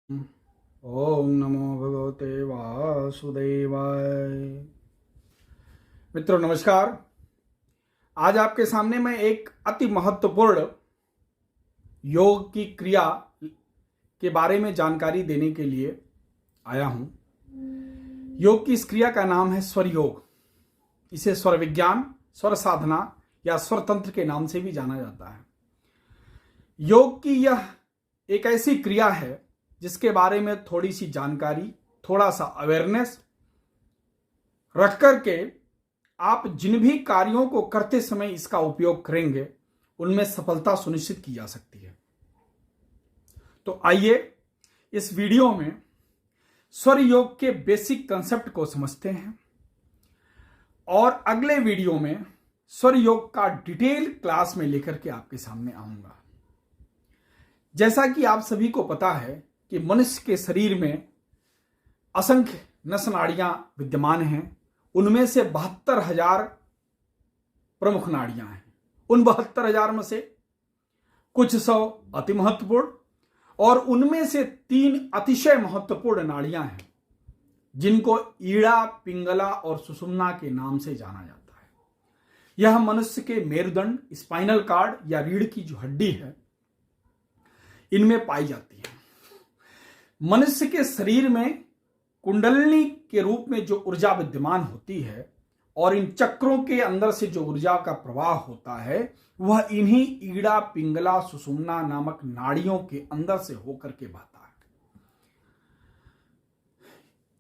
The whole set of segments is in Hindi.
ओम नमो भगवते वासुदेवाय। मित्रों नमस्कार। आज आपके सामने मैं एक अति महत्वपूर्ण योग की क्रिया के बारे में जानकारी देने के लिए आया हूं। योग की इस क्रिया का नाम है स्वर योग। इसे स्वर विज्ञान, स्वर साधना या स्वर तंत्र के नाम से भी जाना जाता है। योग की यह एक ऐसी क्रिया है जिसके बारे में थोड़ी सी जानकारी, थोड़ा सा अवेयरनेस रख करके आप जिन भी कार्यों को करते समय इसका उपयोग करेंगे उनमें सफलता सुनिश्चित की जा सकती है। तो आइए इस वीडियो में स्वर योग के बेसिक कंसेप्ट को समझते हैं और अगले वीडियो में स्वर योग का डिटेल क्लास में लेकर के आपके सामने आऊंगा। जैसा कि आप सभी को पता है कि मनुष्य के शरीर में असंख्य नस नाड़ियां विद्यमान हैं। उनमें से 72,000 प्रमुख नाड़ियां हैं। उन 72,000 में से कुछ 100 अति महत्वपूर्ण और उनमें से 3 अतिशय महत्वपूर्ण नाड़ियां हैं जिनको ईड़ा, पिंगला और सुषुम्ना के नाम से जाना जाता है। यह मनुष्य के मेरुदंड, स्पाइनल कार्ड या रीढ़ की जो हड्डी है इनमें पाई जाती है। मनुष्य के शरीर में कुंडलिनी के रूप में जो ऊर्जा विद्यमान होती है और इन चक्रों के अंदर से जो ऊर्जा का प्रवाह होता है वह इन्हीं ईड़ा, पिंगला, सुषुम्ना नामक नाड़ियों के अंदर से होकर के बहता है।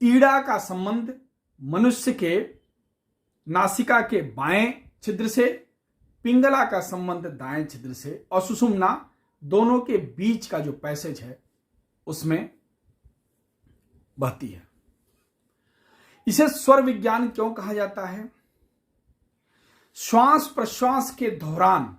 ईड़ा का संबंध मनुष्य के नासिका के बाएं छिद्र से, पिंगला का संबंध दाएं छिद्र से और सुषुम्ना दोनों के बीच का जो पैसेज है उसमें बहती है। इसे स्वर विज्ञान क्यों कहा जाता है? श्वास प्रश्वास के दौरान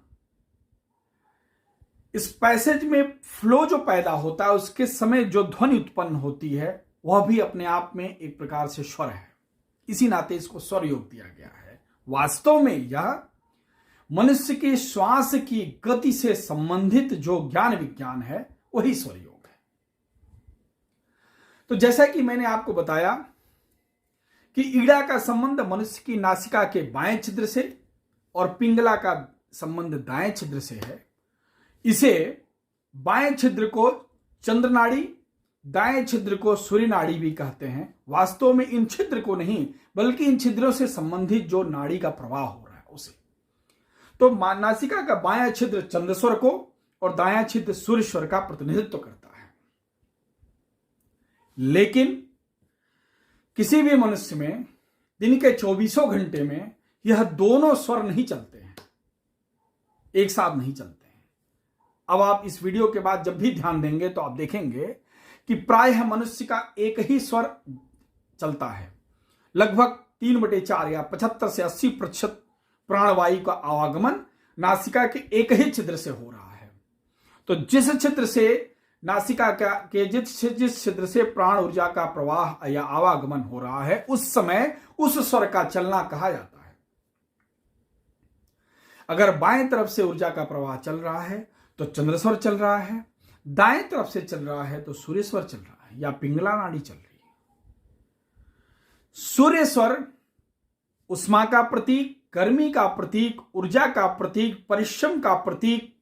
इस पैसेज में फ्लो जो पैदा होता है उसके समय जो ध्वनि उत्पन्न होती है वह भी अपने आप में एक प्रकार से स्वर है। इसी नाते इसको स्वर योग दिया गया है। वास्तव में यह मनुष्य के श्वास की गति से संबंधित जो ज्ञान विज्ञान है वही स्वर योग है। तो जैसा कि मैंने आपको बताया कि ईड़ा का संबंध मनुष्य की नासिका के बाएं छिद्र से और पिंगला का संबंध दाएं छिद्र से है। इसे बाएं छिद्र को चंद्र नाड़ी, दाएं छिद्र को सूर्य नाड़ी भी कहते हैं। वास्तव में इन छिद्र को नहीं बल्कि इन छिद्रों से संबंधित जो नाड़ी का प्रवाह हो रहा है उसे। तो नासिका का बायां छिद्र चंद्र स्वर को और दायां छिद्र सूर्य स्वर का प्रतिनिधित्व करता है। लेकिन किसी भी मनुष्य में दिन के 24 घंटे में यह दोनों स्वर नहीं चलते हैं, एक साथ नहीं चलते हैं। अब आप इस वीडियो के बाद जब भी ध्यान देंगे तो आप देखेंगे कि प्रायः मनुष्य का एक ही स्वर चलता है। लगभग 3/4 या 75 से 80% प्राणवायु का आवागमन नासिका के एक ही छिद्र से हो रहा है। तो जिस छिद्र से नासिका के जिस छिद्र से प्राण ऊर्जा का प्रवाह या आवागमन हो रहा है उस समय उस स्वर का चलना कहा जाता है। अगर बाएं तरफ से ऊर्जा का प्रवाह चल रहा है तो चंद्र स्वर चल रहा है, दाएं तरफ से चल रहा है तो सूर्य स्वर चल रहा है या पिंगला नाड़ी चल रही है। सूर्य स्वर उष्मा का प्रतीक, गर्मी का प्रतीक, ऊर्जा का प्रतीक, परिश्रम का प्रतीक,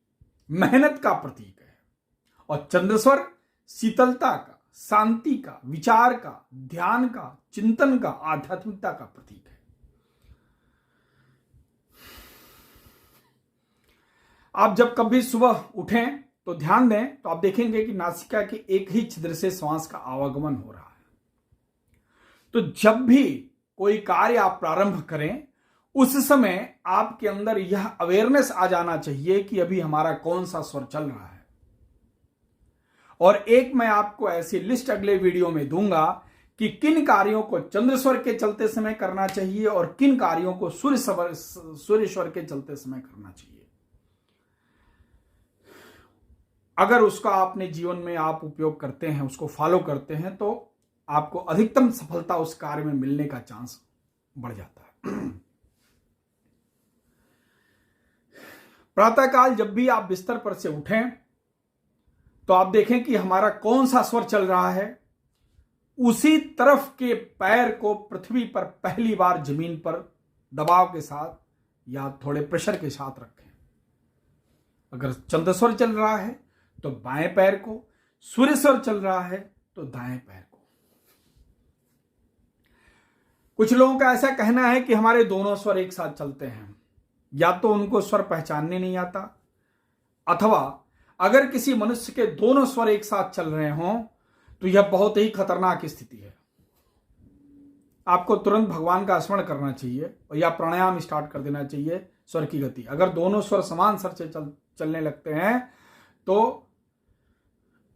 मेहनत का प्रतीक है। और चंद्र स्वर शीतलता का, शांति का, विचार का, ध्यान का, चिंतन का, आध्यात्मिकता का प्रतीक है। आप जब कभी सुबह उठें तो ध्यान दें तो आप देखेंगे कि नासिका के एक ही छिद्र से श्वास का आवागमन हो रहा है। तो जब भी कोई कार्य आप प्रारंभ करें उस समय आपके अंदर यह अवेयरनेस आ जाना चाहिए कि अभी हमारा कौन सा स्वर चल रहा है। और एक मैं आपको ऐसी लिस्ट अगले वीडियो में दूंगा कि किन कार्यों को चंद्र स्वर के चलते समय करना चाहिए और किन कार्यों को सूर्य स्वर के चलते समय करना चाहिए। अगर उसका अपने जीवन में आप उपयोग करते हैं, उसको फॉलो करते हैं तो आपको अधिकतम सफलता उस कार्य में मिलने का चांस बढ़ जाता है। प्रातःकाल जब भी आप बिस्तर पर से उठें तो आप देखें कि हमारा कौन सा स्वर चल रहा है, उसी तरफ के पैर को पृथ्वी पर पहली बार जमीन पर दबाव के साथ या थोड़े प्रेशर के साथ रखें। अगर चंद्र स्वर चल रहा है तो बाएं पैर को, सूर्य स्वर चल रहा है तो दाएं पैर को। कुछ लोगों का ऐसा कहना है कि हमारे दोनों स्वर एक साथ चलते हैं, या तो उनको स्वर पहचानने नहीं आता, अथवा अगर किसी मनुष्य के दोनों स्वर एक साथ चल रहे हों तो यह बहुत ही खतरनाक स्थिति है। आपको तुरंत भगवान का स्मरण करना चाहिए या प्राणायाम स्टार्ट कर देना चाहिए स्वर की गति। अगर दोनों स्वर समान स्वर से चलने लगते हैं तो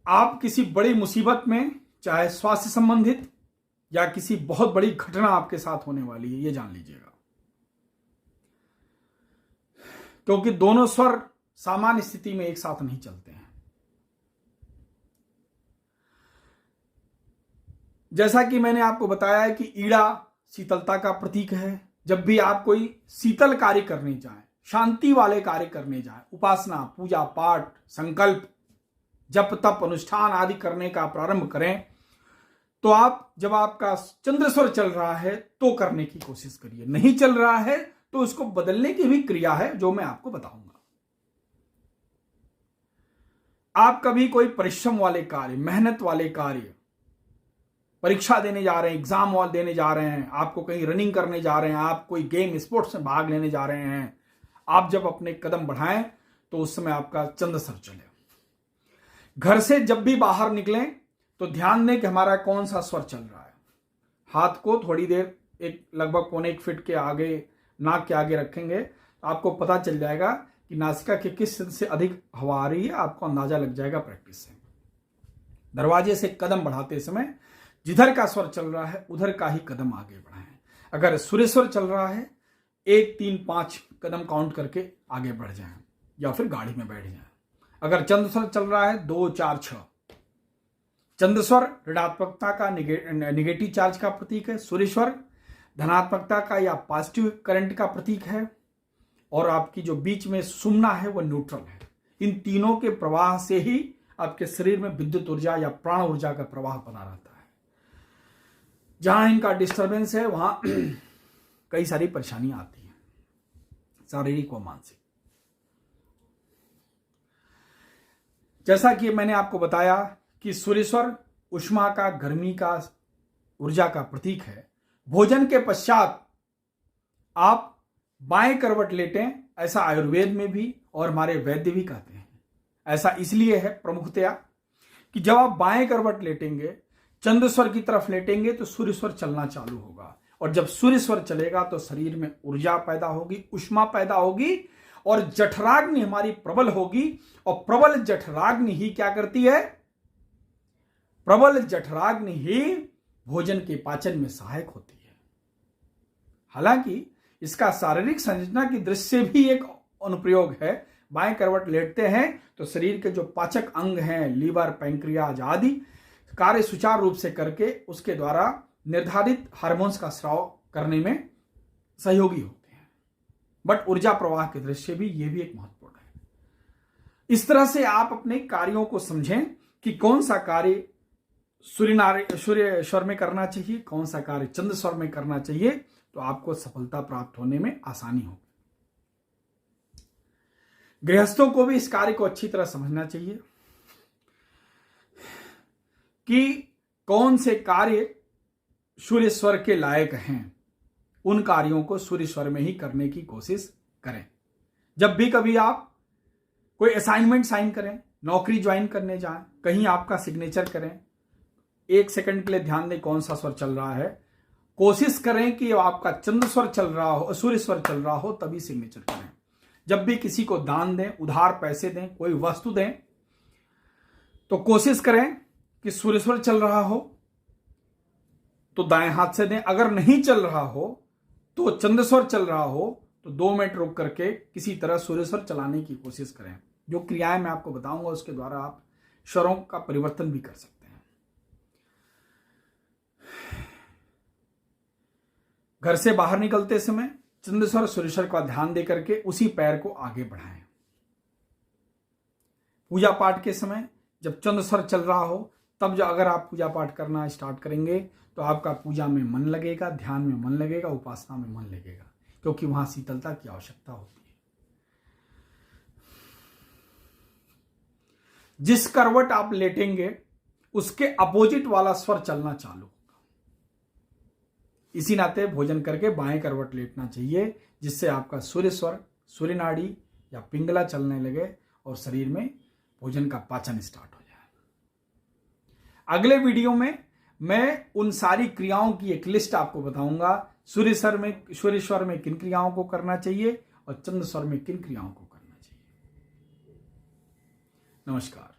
आप किसी बड़ी मुसीबत में, चाहे स्वास्थ्य संबंधित या किसी बहुत बड़ी घटना आपके साथ होने वाली है, ये जान लीजिएगा। क्योंकि दोनों स्वर सामान्य स्थिति में एक साथ नहीं चलते हैं। जैसा कि मैंने आपको बताया है कि ईड़ा शीतलता का प्रतीक है। जब भी आप कोई शीतल कार्य करने जाएं, शांति वाले कार्य करने जाएं, उपासना, पूजा पाठ, संकल्प, जप तप, अनुष्ठान आदि करने का प्रारंभ करें, तो आप जब आपका चंद्र स्वर चल रहा है तो करने की कोशिश करिए। नहीं चल रहा है तो उसको बदलने की भी क्रिया है जो मैं आपको बताऊंगा। आप कभी कोई परिश्रम वाले कार्य, मेहनत वाले कार्य, परीक्षा देने जा रहे हैं, एग्जाम वाल देने जा रहे हैं, आपको कहीं रनिंग करने जा रहे हैं, आप कोई गेम स्पोर्ट्स में भाग लेने जा रहे हैं, आप जब अपने कदम बढ़ाएं तो उस समय आपका चंद्र स्वर चले। घर से जब भी बाहर निकलें तो ध्यान दें कि हमारा कौन सा स्वर चल रहा है। हाथ को थोड़ी देर एक लगभग 1.25 फीट के आगे, नाक के आगे रखेंगे, आपको पता चल जाएगा कि नासिका के किस से अधिक हवा आ रही है, आपको अंदाजा लग जाएगा प्रैक्टिस से। दरवाजे से कदम बढ़ाते समय जिधर का स्वर चल रहा है उधर का ही कदम आगे बढ़ाएं। अगर सूर्य स्वर चल रहा है 1 3 5 कदम काउंट करके आगे बढ़ जाएं या फिर गाड़ी में बैठ जाएं। अगर चंद्र स्वर चल रहा है 2 4 6। चंद्र स्वर ऋणात्मकता का, निगेटिव चार्ज का प्रतीक है। सूर्य स्वर धनात्मकता का या पॉजिटिव करंट का प्रतीक है। और आपकी जो बीच में सुमना है वो न्यूट्रल है। इन तीनों के प्रवाह से ही आपके शरीर में विद्युत ऊर्जा या प्राण ऊर्जा का प्रवाह बना रहता है। जहां इनका डिस्टर्बेंस है वहां कई सारी परेशानियां आती हैं, शारीरिक व मानसिक। जैसा कि मैंने आपको बताया कि सूर्य स्वर ऊष्मा का, गर्मी का, ऊर्जा का प्रतीक है। भोजन के पश्चात आप बाएं करवट लेटें, ऐसा आयुर्वेद में भी और हमारे वैद्य भी कहते हैं। ऐसा इसलिए है प्रमुखतया कि जब आप बाएं करवट लेटेंगे, चंद्र स्वर की तरफ लेटेंगे तो सूर्य स्वर चलना चालू होगा। और जब सूर्य स्वर चलेगा तो शरीर में ऊर्जा पैदा होगी, ऊष्मा पैदा होगी और जठराग्नि हमारी प्रबल होगी। और प्रबल जठराग्नि ही क्या करती है? प्रबल जठराग्नि ही भोजन के पाचन में सहायक होती है। हालांकि इसका शारीरिक संरचना की दृष्टि से भी एक अनुप्रयोग है। बाएं करवट लेटते हैं तो शरीर के जो पाचक अंग हैं, लीवर, पैंक्रियाज आदि, कार्य सुचारू रूप से करके उसके द्वारा निर्धारित हार्मोन्स का स्राव करने में सहयोगी होते हैं। बट ऊर्जा प्रवाह की दृष्टि से भी ये भी एक महत्वपूर्ण है। इस तरह से आप अपने कार्यों को समझें कि कौन सा कार्य सूर्य स्वर में करना चाहिए, कौन सा कार्य चंद्र स्वर में करना चाहिए, तो आपको सफलता प्राप्त होने में आसानी होगी। गृहस्थों को भी इस कार्य को अच्छी तरह समझना चाहिए कि कौन से कार्य सूर्य स्वर के लायक हैं। उन कार्यों को सूर्य स्वर में ही करने की कोशिश करें। जब भी कभी आप कोई असाइनमेंट साइन करें, नौकरी ज्वाइन करने जाएं, कहीं आपका सिग्नेचर करें, 1 सेकंड के लिए ध्यान दें कौन सा स्वर चल रहा है। कोशिश करें कि आपका चंद्र स्वर चल रहा हो, सूर्य स्वर चल रहा हो, तभी सिग्नेचर करें। जब भी किसी को दान दें, उधार पैसे दें, कोई वस्तु दें, तो कोशिश करें कि सूर्य स्वर चल रहा हो तो दाएं हाथ से दें। अगर नहीं चल रहा हो तो चंद्र स्वर चल रहा हो तो 2 मिनट रुक करके किसी तरह सूर्य स्वर चलाने की कोशिश करें। जो क्रियाएं मैं आपको बताऊंगा उसके द्वारा आप स्वरों का परिवर्तन भी कर सकते हैं। घर से बाहर निकलते समय चंद्र स्वर, सूर्य स्वर का ध्यान दे करके उसी पैर को आगे बढ़ाएं। पूजा पाठ के समय जब चंद्र स्वर चल रहा हो तब जो अगर आप पूजा पाठ करना स्टार्ट करेंगे तो आपका पूजा में मन लगेगा, ध्यान में मन लगेगा, उपासना में मन लगेगा, क्योंकि वहां शीतलता की आवश्यकता होती है। जिस करवट आप लेटेंगे उसके अपोजिट वाला स्वर चलना चालू होगा। इसी नाते भोजन करके बाएं करवट लेटना चाहिए, जिससे आपका सूर्य स्वर, सूर्य नाड़ी या पिंगला चलने लगे और शरीर में भोजन का पाचन स्टार्ट हो जाए। अगले वीडियो में मैं उन सारी क्रियाओं की एक लिस्ट आपको बताऊंगा। सूर्य स्वर में किन क्रियाओं को करना चाहिए और चंद्र स्वर में किन क्रियाओं को करना चाहिए। नमस्कार।